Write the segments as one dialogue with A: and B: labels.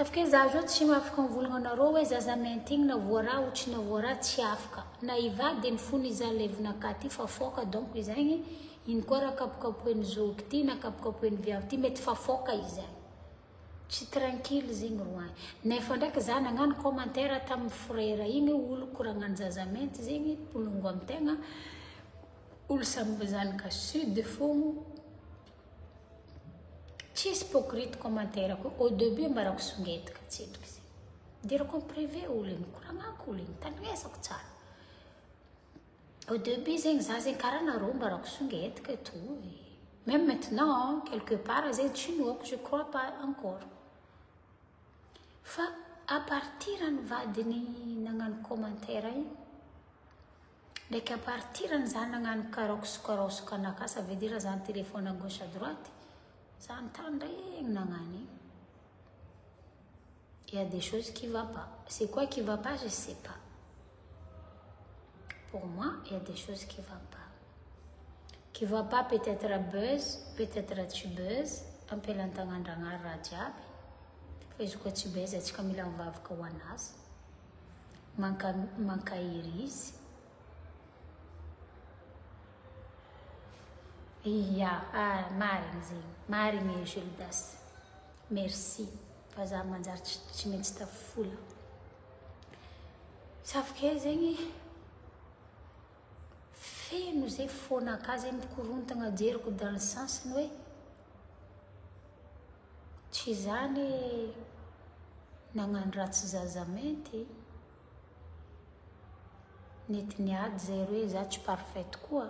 A: Safika za zao tsy mafaka mivolagna anareo hoe zazamenty igny na voaraha otrina voaraha tsy afaka na ivady ny fony iza levina akaty fa foka donc izagny iny koa raha kapokapoen'ny zoky ty na kapokapoen'ny viavy ty mety fa foka izagny tsy tranquille zegny roany nefa ndraiky za nagnano commentaire tamin'ny frère igny olo koragnano zazamenty zegny polongo amintegna olo samby zanika sud fogno tsisy hypocrite commentaire ko au début mbarako songetaka tsendriky zegny dirako en privé olo igny koragnako olo igny tandrinesako tsara au début zegny za zegny karaha nareo mbarako songetaka et tout même maintenant quelque part zegny tsy noako je crois pas encore fa à partir ny vadiny nagnano commentaire igny ndraiky à partir ny za nagnano karosokarosoko anaka ça veut dire za téléphone à gauche à droite ça entendait nangani. Il y a des choses qui ne vont pas. C'est quoi qui ne va pas, je ne sais pas. Pour moi, il y a des choses qui ne vont pas. Qui ne vont pas peut-être à buzz, peut-être à tu buzz, un peu l'entendre dans un radiab. Fais ce que tu buzz, et tu comme il en va avec Wanas. Manca iris. Yeah, Maring Gildas. Merci. Faza manjar tsy maintsy tafola. Safi ke zegny feno zay fonaka zegny mikorontagna jeriko dans le sens ny hoe tsy zany nagnano ratsy zazamenty nety niady zay hoe za tsy parfaite koa.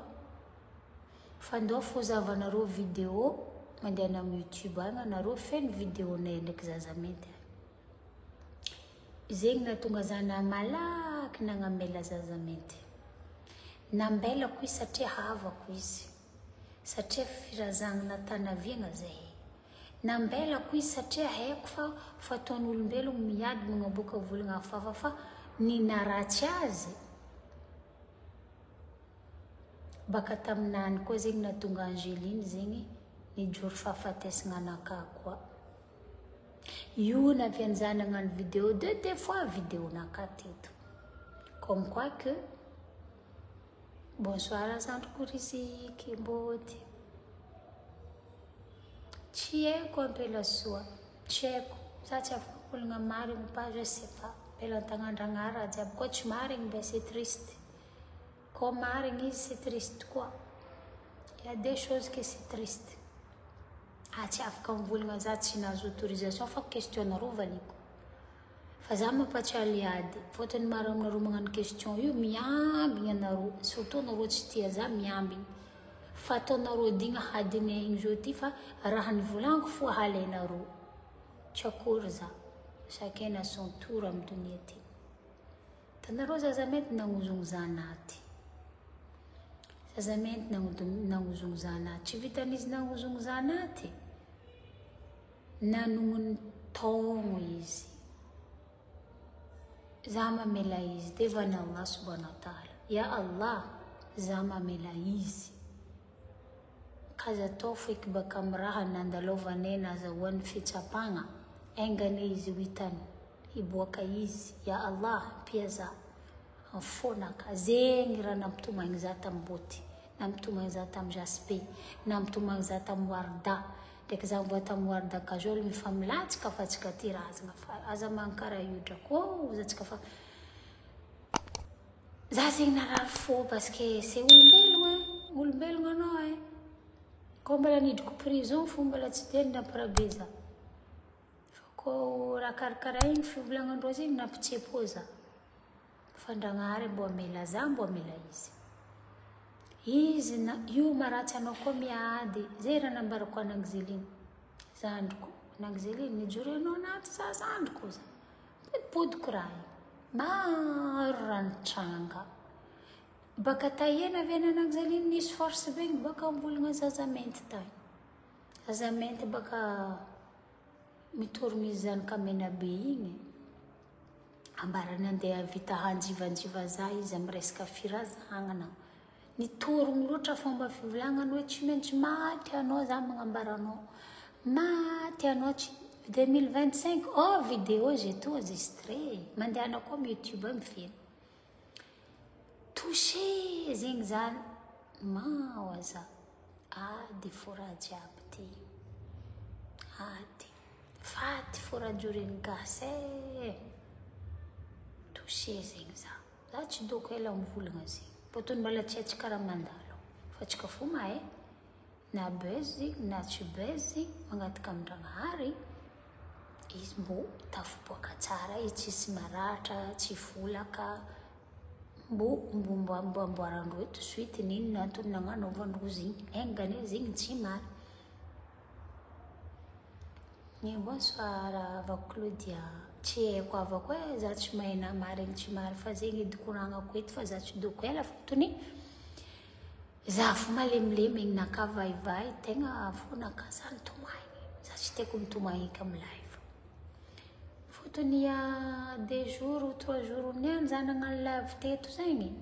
A: Fandao fô zavanareo vidéo mandeha amin'ny YouTube agny anareo feno vidéo ndraiky zazamenty zegny nahatonga za namalaky nagnamela zazamenty nambelako izy satria havako izy satria firazagna natanaviagna zay nambelako izy satria haiko fa fataon'olombelogno miady magnaboaka volagna hafahafa fa ninaratsy azy baka taminany koa zegny nahatonga Angeline zegny nijory fahafatesagna anaka koa io navian'za nagnano vidéo deux fois vidéo naka teto comme quoi que bonsoir Sandriko Riziki Mboty tsy haiko ampela soa tsy haiko za tsy afaka olagna marigny pas je sais pas ampela tagnandragna raha jiaby koa tsy marigny ben c'est triste. Comme marigny c'est triste quoi. Il y a des choses que c'est triste. Ah tsy afaka mivolagna za tsy nahazo autorisation fa question nareo valiko. Fa za mampatsialy ady fotony maro aminareo magnano question io miambigna anareo surtout nareo tsy tia za miambigna fa ataonareo digna hadiny igny zao ty fa raha nivolagniko fo halainareo tsy akory za chacun a son tour amin'ny dunia ty tanareo zazamenty nagnozogno zanaty zazamenty nagnozogno zanaty tsy vitan'izy nagnozogno zanaty nanonony taogno izy za mamela izy devana Allah subhanahu wa ta'ala ya Allah za mamela izy kaza tao feky baka amin'ny raha nandalaovane nazahoan'ny fitsapagna engane izy vitany hiboaka izy ya Allah pia za fonaka zegny raha nampitomagny za tamin'ny Boty nampitomagny za tamin'ny Jaspe nampitomagny za tamin'ny Warda ndraiky za mboa tamin'ny Warda kajolo mifamilatsika fa tsika ty razagna fa aza mankara io drako zatsika fa za zegny narary fô parce que c'est olombelogno anao ko mbala nidiko prison fô mbala tsy de namparabe za fa ko raha karakara igny fivolagnandreo zegny nampitsepo za fandragnary mbo amela za mbo amela izy na io maratsy anao koa miady zay raha nambarako anangy Zeline zandriko anangy Zeline nijory anao anaty za zandriko za podipodiko raha maro ranotranga baka tahena avy anangy Zeline nisy force begny baka mivolagna zazamenty tagny zazamenty baka mitorogno izy zany kamena be igny ambarany andeha vita hanjivanjiva za izy amin'ny resaka firazagnana nitorogno loatra fomba fivolagnany hoe tsy maintsy maty anao za magnambara anao maty anao 2025. Oh, vidéo j'ai tout enregistré. Mandiana comme YouTube me film. Touché zingzan mawaza. Adi fora jiabti. Adi. Fati fora jurin gase. Touché zingzan. Zachi doko ela mvulunga zi. Potun bala tchetch karamandalo. Fachika fuma na bezi na chibezi mangatika mranghary izy mbo tafiboaka tsara izy tsisy maratra tsy volaka mbo amboarandro eto suite nini antony nagnanaovandrozy igny engany izy igny tsy mary ny bonsoir avako Claudia tsy haiko avako hoe za tsy mahena marigny tsy mary fa zegny edy koragnako eto fa za tsy doko ela fotony za fo malemilemy igny naka vaivay tegna fo naka zany tomaigny za tsy tiako mitomagny amy live fotony 2 jours ou 3 jours niany za nagnano live teto zegny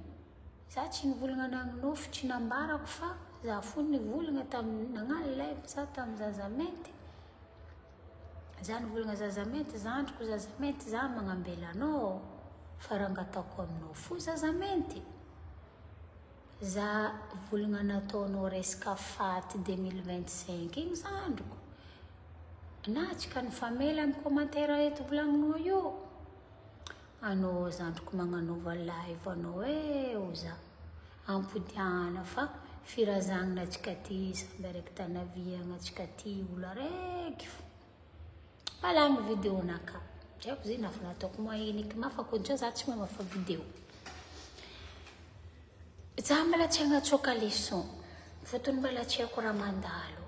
A: za tsy nivolagna nagninofy tsy nambarako fa za fo nivolagna tamin'ny nagnano live za tamin'ny zazamenty za nivolagna zazamenty zandriko zazamenty za magnambela anao fa raha ngatako aminao fo zazamenty za volagna nataonao resaka faty 2025 igny zandriko natsika ny famela amin'ny commentaire eto volagninao io anao zandriko magnanova live anao oza ampodiana fa firazagna atsika ty samby araiky tanaviagna atsika ty olo araiky fo palagny vidéo naka tiako zay nafa nataoko maheniky mafakontra za tsy mamafa vidéo za mbala tsy agnatsoaka leçon fotony mbala tsy haiko raha mandalo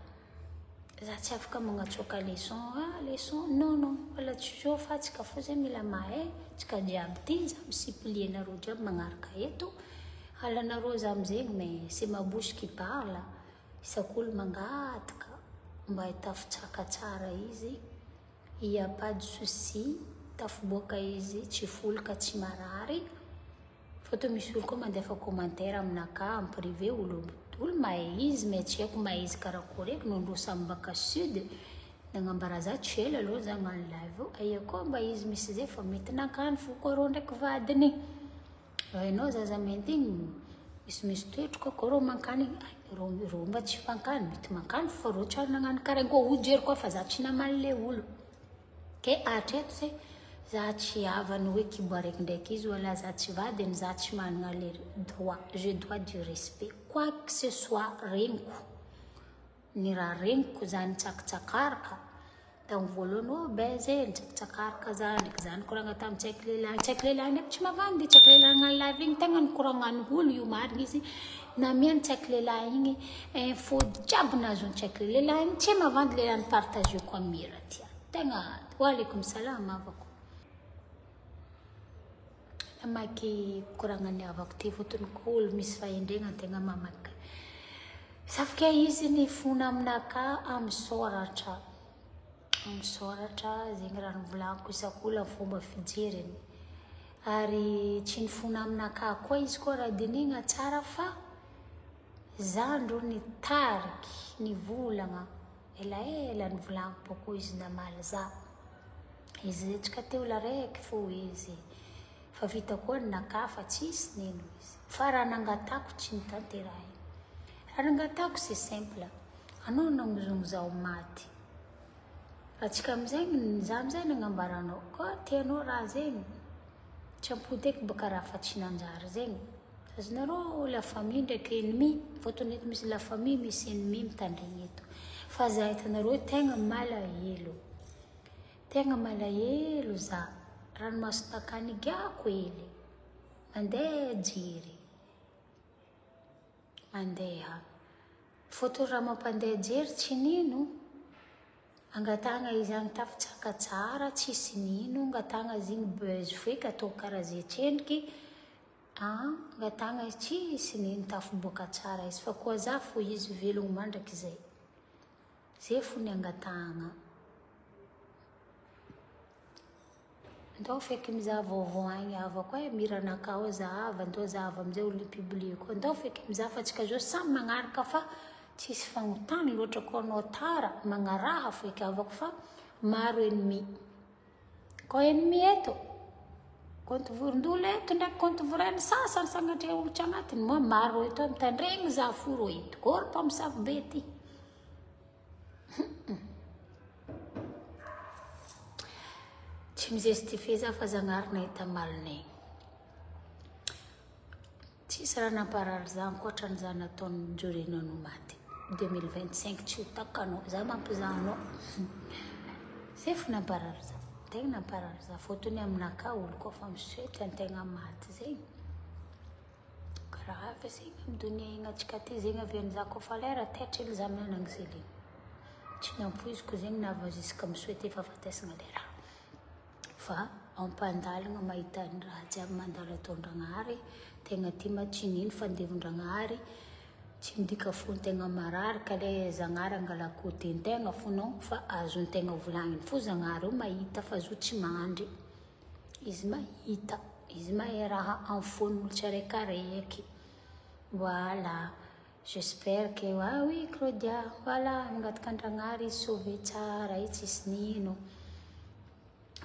A: za tsy afaka magnatsoaka leçon non mbala tsy zo fa tsika fo zay mila mahay tsika jiaby ty za misiplienareo jiaby magnaraka eto halanareo za amizegny mais c'est ma bouche qui parle isak'olo mangataka mba hitafitsaka tsara izy il y a pas de souci tafiboaka izy tsy folaka tsy marary foto misy olo koa mandefa commentaire aminaka en privé olo mahay izy mais tsy haiko mahay izy karakory eky nondro samy baka sud nagnambara za tsy ela aloha za agnano live aia koa mba izy misy zay fa mety nakany fo koa rô ndraiky vadiny hainao zazamenty igny misy toetroko koa rô mankany rô mba tsy fankany mety mankany fa rô tsary nagnano karaha koa ojery koa fa za tsy namaly le olo ke atreto zay za tsy avany hoe kibo araiky ndraiky izy wala za tsy vadiny za tsy managna le droit je dois du respect quoi que ce soit regniko ny raha regniko zany tsakitsakaraka tamin'ny voalohany beze nitsakitsakaraka za ndraiky zany koragna tamin'ny tsaiky lehilahy ndraiky tsy mavandy tsaiky lehilahy agnano live igny tegna nikoragnano olo io marigny izy na miany tsaiky lehilahy igny info jiaby nazony tsaiky lehilahy igny tsy mavandy lehilahy nipartage ko amira tia tegna waalaikum salam avako amaky koragnany avako ty fotony ko olo misy fahendregna tegna mamaky safika izy ny fona aminaka amin'ny soratra zegny raha nivolagnico isak'olo fomba fijeriny ary tsy nifona aminaka koa izy koa raha dinigna tsara fa zandro ny tariky ny volagna elaela nivolagnico boko izy namaly za izy tsika teo la raiky fo izy fa vita koa naka fa tsisy nino izy fa raha nangatako tsy nitanterahy raha nangatako c'est simple anao nangozongo zao maty atsika amizegny za amizay nagnambaranao koa tianao raha zegny tsy ampody eky baka raha fa tsy nanjary zegny azonareo la famille ndraiky ennemi fotony eto misy la famille misy ennemi mitandregny eto fa za hitanareo tegna malahelo za ranomaso takany giako hely mandeha jery mandeha fotony raha mampandeha jery tsy nino angatagna izy agny tafitsaka tsara tsisy nino angatagna izy igny buzz feky atao karaha zetreniky angatagna izy tsisy nino tafiboaka tsara izy fa koa za fo izy velogno mandraky zay fo ny angatagna ndao feky mizaha vaovao agny avako miranaka ao zahava ndao zahava amizay olo publie koa ndao feky mizaha fa tsika zao samy magnaraka fa tsisy fagnotany loatra koa anao tara magnaraha feky avako fa maro ennemi. Ko ennemi eto. Konto vorondolo eto ndraiky konto vorany sasany sagnatria olotra agnatiny. Moa maro eto mitandregny za foro eto. Kory mpamosavy be ty. Tsy mizestifie za fa zagnarina hita malinay. Tsisy raha namparary za ankoatran'izany nataon'ny Jorena no maty. 2025 tsy ho takanao. Za mampizahanao. Zay fo namparary za. Tegna namparary za. Fotony aminaka olo koa fa misoety an-tegna maty zegny. Grave zegny amin'ny donia ignatsika ty zegny avian'iza koa fa lera taitra ily za minanagny zegny. Tsy nampoiziko zegny nava jusqu'à misoety efa fatesagna lera. Fa ampandalagna mahita ny raha jiaby mandala ataon-Dragnahary. Tegna ty matsininy fandevon-Dragnahary. Tsy midika fo tegna marary ka le Zagnahary angala-côté-ntegna fonao fa azon-tegna volagniny fo Zagnahary io mahita fa zo tsy mandry. Izy mahita, izy mahay raha am'fon'olo tsiraikaraiky. Voilà. J'espère que oui Claudia, voilà mangataka an-Dragnahary izy sauvé tsara, izy tsisy nino.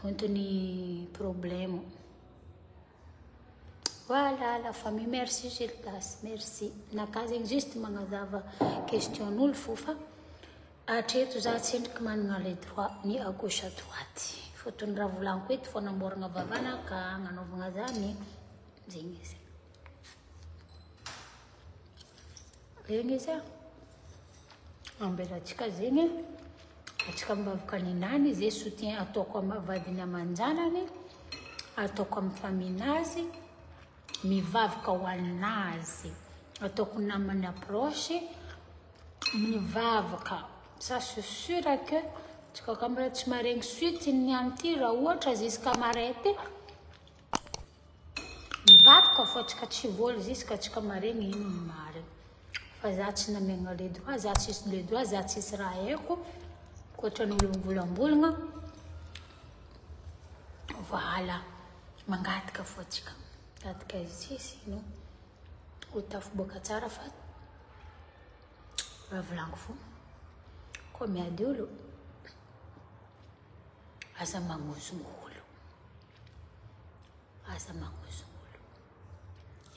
A: Antony problème. Voilà la famille, merci Gildas, merci. Naka zegny juste magnazava question n'olo fo fa hatreto za tsendriky managna le droit ni à gauche à droite. Fotony raha volagniko eto fo namboragna vavana ka agnanaovagna zany zegny izy. Zegny izy ambelatsika zegny atsika mbavaka ninany zay soutien ataoko amin'ny vadiny aman-janany, ataoko amin'ny famille-nazy, mivavaka ho an'azy, ataoko namany approche, mivavaka. Ça c'est sûr que tsika kamera tsy maregny suite niany ty raha ohatra jusqu'à marety. Mivavaka fo atsika tsy voly jusqu'à tsika maregny ino ny marigny. Fa za tsy namegna le droit, za tsisy le droit, za tsisy raha haiko. Koatran'olo mivolambolagna. Voilà. Mangataka fo atsika. Mangataka izy sino. Ho tafiboaka tsara fa raha volagniky fo. Koa miady olo. Aza magnozogno olo. Aza magnozogno olo.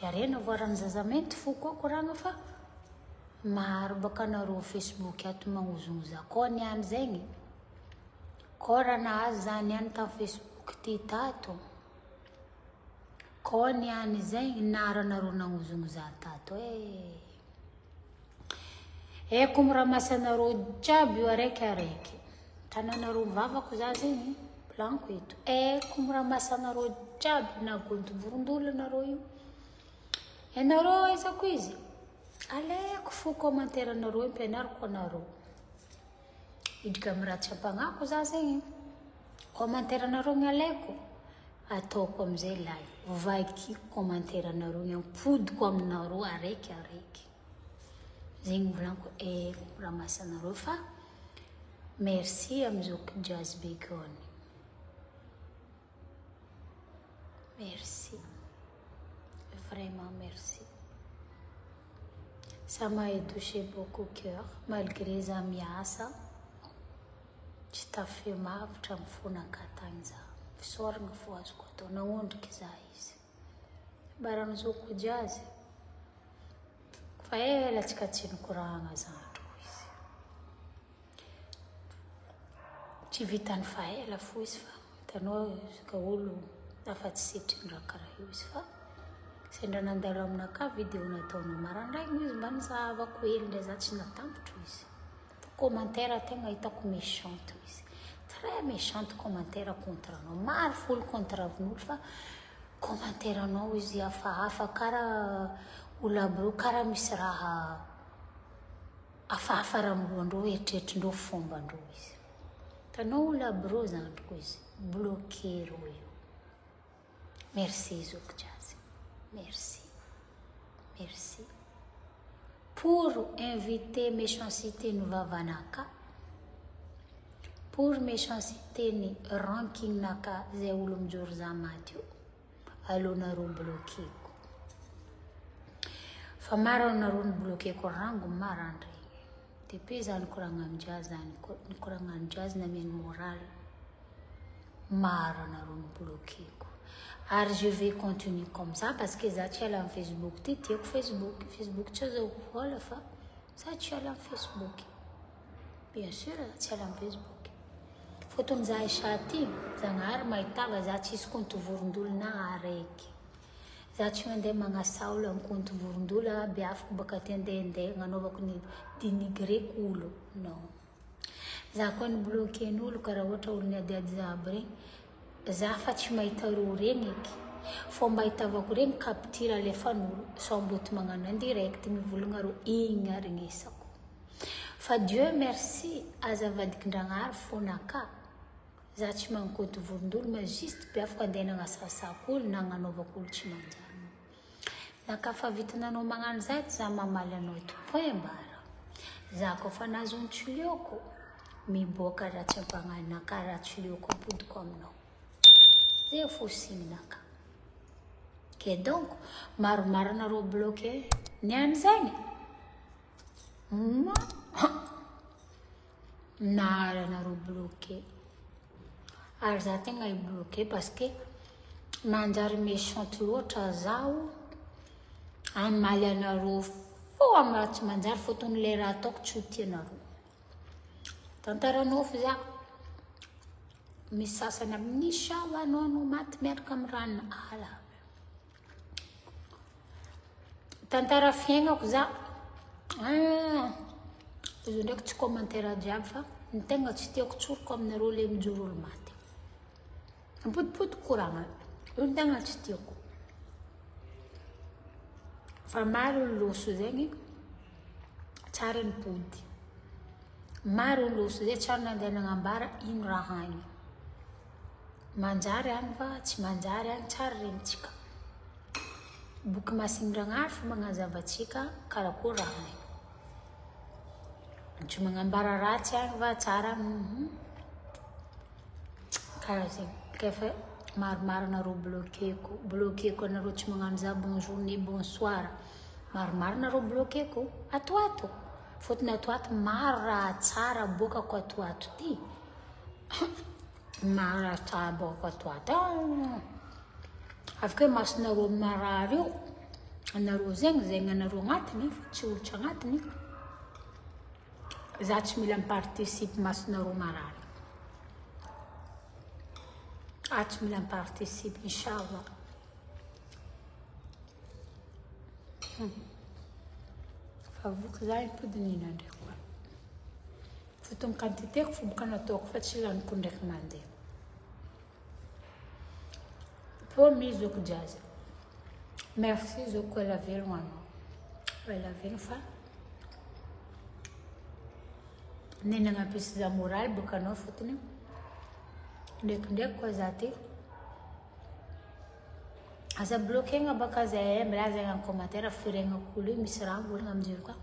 A: Iarena voarany zazamenty fo koa koragna fa maro baka nareo Facebook ato magnozogno za. Koa niany zegny. Koa raha nahazo za niany tamin'ny Facebook ty tato. Koa niany zegny nara nareo nagnozogno za tato. Eko miramasanareo jiaby io araiky. Tananareo mivavako za zegny. Blanco eto. Eko miramasanareo jiaby nagonto vorondolo nareo io. Nareo ezako izy. Aleko fo commentaire nareo impianariko anareo. Idika amin'ny raha tsy ampagnako za zegny. Commentaire nareo ny aleko. Ataoko amizay live. Vakiko commentaire nareo ny ampodiko aminareo araiky. Zegny volaniko ramasanareo fa merci amizoko Jazz Bacon. Merci. Vraiment merci. Ça m'a touché beaucoup au cœur, malgré za miasa. Tsy tafemavitra amin'ny fonakatagny za. Fisoragna fo azoko atao, nagnondriky za izy. Baragna zoko Jazz. Fa ela tsika tsy nikoragna zandriko izy. Tsy vitany fa ela fo izy fa hitanao ka olo afa tsy setry raha karaha io izy fa sendra nandalo aminaka vidéo nataonao marandraigny izy mba nizahavako hely ndray za tsy natambotro izy. Fa commentaire tegna hitako méchante izy. Très méchante commentaire contre anao. Maro folo contre avin'olo fa commentaire anao izy hafahafa karaha olo aby reo karaha misy raha hafahafa raha milohandreo eritreritindreo fombandreo izy. Tanao olo aby reo zandriko izy. Bloqué reo io. Merci Zouk Jazz. Merci. Merci. Pour inviter méchanceté nous vavanaka. Pour méchanceté ni ranking naka zay olo mijoro za maty io. Alonareo bloquéko. Fa maro nareo ny bloquéko rango marandregny. Depuis ça nikoragna jazz nikoragna jazz na min moral maro anareo nibloqueko. Ary je vais continuer comme ça parce que za tsy ala amin'ny Facebook ty tiako Facebook tsy azahoako vola fa za tsy ala amin'ny Facebook. Bien sûr tsy ala amin'ny Facebook. Fotony za isaty zagnahary mahitava za tsisy compte vorondolo na araiky. Za tsy mandeha magnasaola amin'ny compte vorondolo aby afaka baka ty andehandeha agnanovako ny dénigreko olo. Non. Za koa nibloquen'olo karaha ohatra olo niadiady za aby regny. Za fa tsy mahita reo regny eky. Fô mahitavako regny capture alefan'olo sao mboty magnano indirect mivolagna reo igny aregnesako. Fa Dieu merci azavadikin-dragnahary fonaka. Za tsy magnano compte vorondolo ma juste be afaka andeha nagnasasako olo na agnanovako olo tsy manjary. Nakafa vitananao magnano zay za mamaly anao eto point bara. Za koa fa nahazo ny tsilioko miboaka raha tsy ampagnanaka raha tsilioko apodiko aminao. Zay fo signaka. Que donc maromaro anareo bloqué niany zegny. Nara anareo bloqué. Ary za tegna i-bloqué parce que manjary méchante loatra zaho amaly anareo fô amin'ny tsy manjary fotony le raha ataoko tsy ho tianareo. Tantaranao fa za misy sasany amin'ny inshallah anao maty miaraka amin'ny ranona ala. Tantara fiaignako za izy ndraiky tsy commentaire jiaby fa ny tegna tsy tiako tsoriko aminareo le mijoro olo maty. Ampotipoti koragna io ny tegna tsy tiako. Fa maro loso zegny tsara ny pody. Maro loso zay tsara nandeha nagnambara ino raha agny. Manjary agny fa tsy manjary agny tsara regnitsika. Boky masin-dragnahary fa magnazavatsika karakory raha agny. Tsy magnambara ratsy agny fa tsara karaha zegny. Kefa maromaro anareo bloqueko anareo tsy magnano za bonjour ni bonsoir. Maromaro anareo bloqueko atoato. Fotony atoato maro raha tsara bokako atoato ty. Maro raha tsara bokako atoato. Afaka masonareo marary io. Anareo zegny anareo agnatiny fa tsy olotra agnatiny. Za tsy mila miparticipe masonareo marary. Tsy mila miparticipe inshallah. Fa voky za ipodinina ndraiky koa. Fotony quantité fo boka nataoko fa tsy laniko ndraiky mandeha. Promis zoko jazz. Merci zoko ela velogno anao. Ela velogno fa nenagnapisy za moral boka anao fotony. Ndraikindraiky koa za ty. Aza bloquegna baka zay milaza en commentaire firegnako olo misy raha volagna aminjero koa.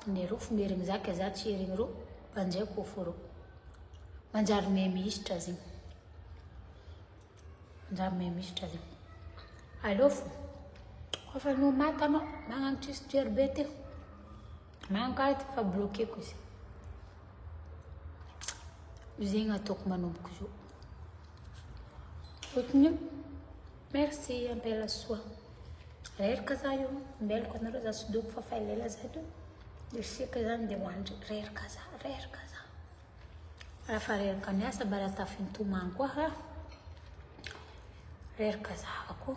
A: Nero fo merigny za ke za tsy herigny ro panjaiko fo ro. Manjary memisitra zegny. Manjary memisitra zegny. Allo fo. Kofa no maty anao magnano tsisy jerbe ty. Magnano karaha ty fa bloqueko izy. Zegny ataoko manomboka izy io. Fotony merci ampela soa. Reraka za io. Mbelako anareo za tsy doko fa fahalela za io. Isika zany dia hoandry reraka za. Rafa reraka ny asa bara tafintomagny koa ha. Reraka za ako.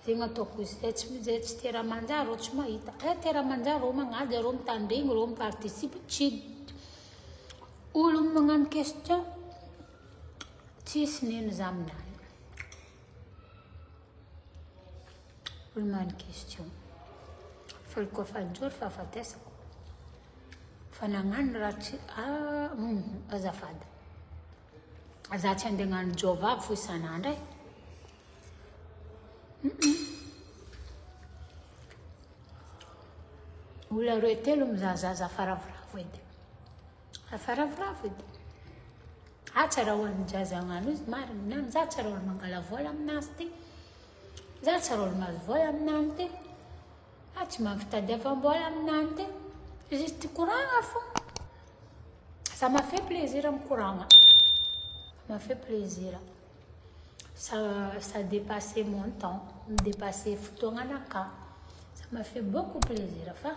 A: Zegny ataoko izy. Zay tsy tera manjary rô tsy mahita. Tera manjary rô magnady rô mitandregny rô miparticipe tsy olo magnano question tsisy neno za aminany. Olo magnano question. Faliko fanjory fa afatesako. Fa nagnano raha tsy azafady. Za tsy andeha hagnano jovavy fo isan'andro e. Olo roe telo mizahazaza faravoravo edy. Faravoravo edy. Tsara ho an'ny jaza agnano izy marina. Za tsara ho mangala vola aminazy ty. za tsy rôlo mazovola aminany ty tsy mahavitadiavam-bola aminany ty juste koragna fô ça m'a fait plaisir mikoragna ça m'a fait plaisir ça dépassait mon temps dépassait fotoagna anaka ça m'a fait beaucoup plaisir fa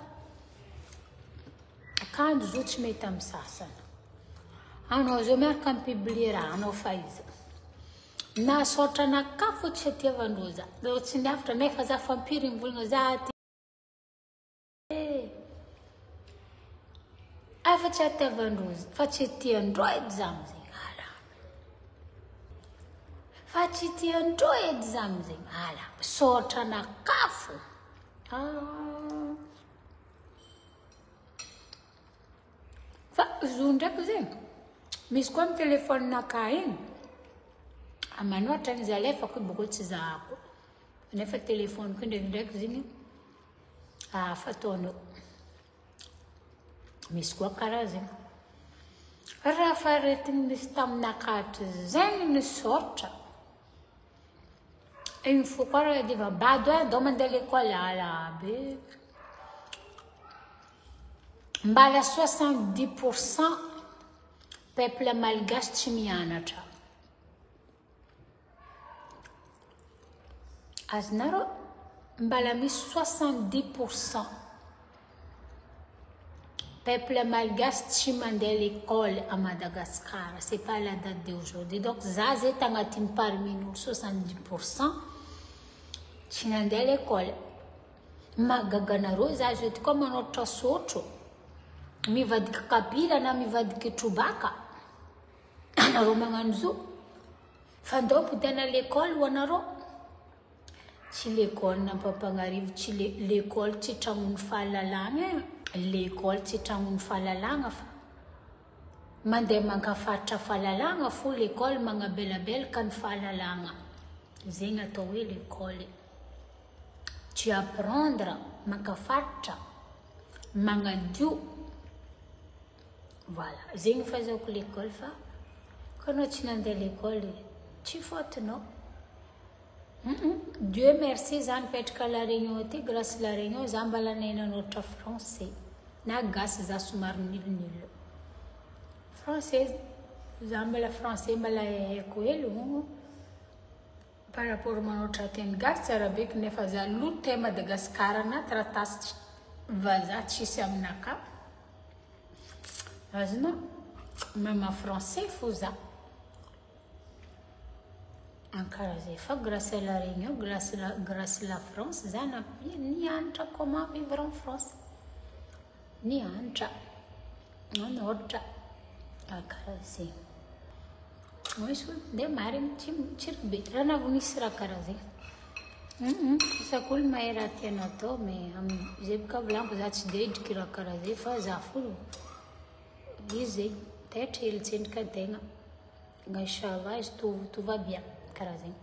A: akanjo zo tsy mety amin'ny sasana anao zao miaraka mipiblie raha anao fa izy na sotra anaka fo tsy atiavandreo za tsy niafitra nefa za fampiry mivolagna za ty fa tsy atiavandreo fa tsy tiandreo edy za amizay ala fa tsy tiandreo edy za amizay ala sotra anaka fo fa zo ndraiky zegny misy koa amin'ny telefoninaka igny amanoatra izy alefako boko tsy zahako nefa telefoniko ndraikindraiky zegny fataonao misy koa karaha zegny raha faretigny misy taminakatry zegny ny sotra igny fo koa raha diva bado andao mandeha l'école ala be mbala 70% peuple malgache tsy mianatra azonareo mbala misy 70% peuple malgache tsy mandeha l'école à Madagascar c'est pas la date d'aujourd'hui donc za zay tagnatiny parmi nous 70% tsy nandeha l'école magaganareo za zao ty koa manoatra sotro mivadika kabila na mivadika trobaka anareo magnano zo fa ndao mpidana l'école ho anareo tsy l'école nampampagnarivo tsy l'école tsy tragnony fahalalagna l'école tsy tragnony fahalalagna fa mandeha mankafaritra fahalalagna fo l'école magnabelabelaka ny fahalalagna zegny atao hoe l'école tu apprendre mankafaritra magnadio voilà zegny fahazaoko l'école fa koa anao tsy nandeha l'école tsy fôtinao Dieu merci za nipetraka la réunion ty grâce la réunion za mbala nenanoatra français na gasy za somary nilonilo français za mbala français mbala haiko hely par rapport manoatra teny gasy tsara beky nefa za lote Madagascar anaty ratasy vazaha tsisy aminaka azonao même français fo za ankara zay fa grâce à la réunion grâce la France za nianatra comment vivre en France nianatra nanoatra ankara zay misy nde mariny tsy ribe raha navonisy raha karaha zay isako olo mahay raha tiana atao mais zay boka volaniko za tsy de idriky raha karaha zay fa za folo izy zay taitra helitsendrika tegna inchallah izy tout va bien karaha zegny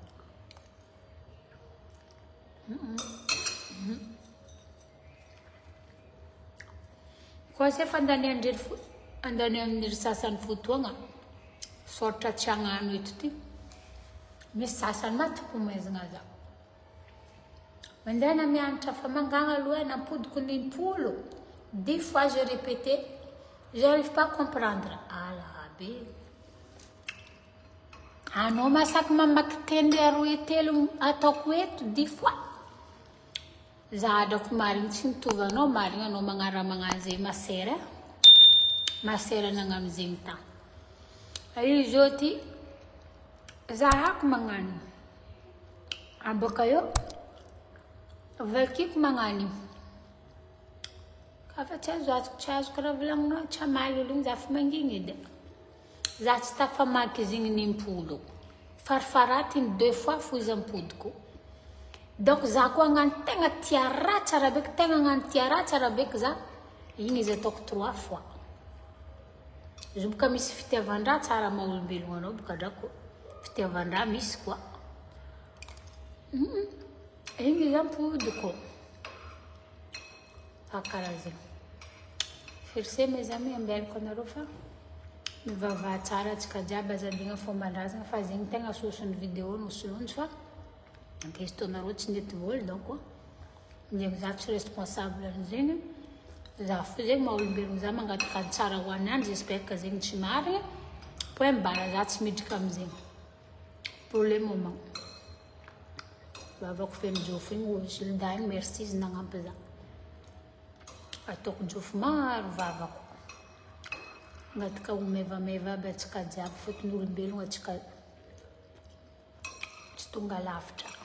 A: koa zay fa andany amin'ny sasany fotoagna sotra tsy hagnano eto ty misy sasany maty-pomezagna za mandeha na mianatra fa mangagna aloha nampodiko nimpolo 10 fois j'ai répété j'arrive pas à comprendre ala be anao masaky mamaky teny aroa telo ataoko eto 10 fois za adrako marigny tsy mitovy anao marigny anao magnano zay masera nagnano zegny tagny izy zao ty zahako magnano abaka eo vakiko magnano kafa tsy azoko raha volagninao tsy hamaly olo igny za fa mangigny edy za tsy tafamaky zegny nimpolo farifaratiny 2 fois fo izy ampodiko donc za koa agnano tegna tia raha tsara beky tegna agnano tia raha tsara beky za igny izy ataoko 3 fois izy boka misy fitiavan-draha tsara maha-olombelogno anao boka drako fitiavan-draha misy koa igny izy ampodiko fa karaha zegny sur ce mes amis ambelako anareo fa mivavaha tsara atsika jiaby azadigna fomban-drazagna fa zegny tegna soson'ny vidéo nosolojo fa Ankezy taonareo tsy nety voly donc zegny za tsy responsable an'zegny. Za fo zegny maha olombelogno za mangataka tsara ho an'andry, j'espère que zegny tsy marigny. Poe mbara za tsy miditra am'zegny. Pour le moment. Vavako feno jofo igny Gilda igny merci izy nagnampy za. Ataoko jofo maro vavako. Angataka ho mevameva aby atsika jiaby fôtony olombelogno atsika tsy tonga lavitra.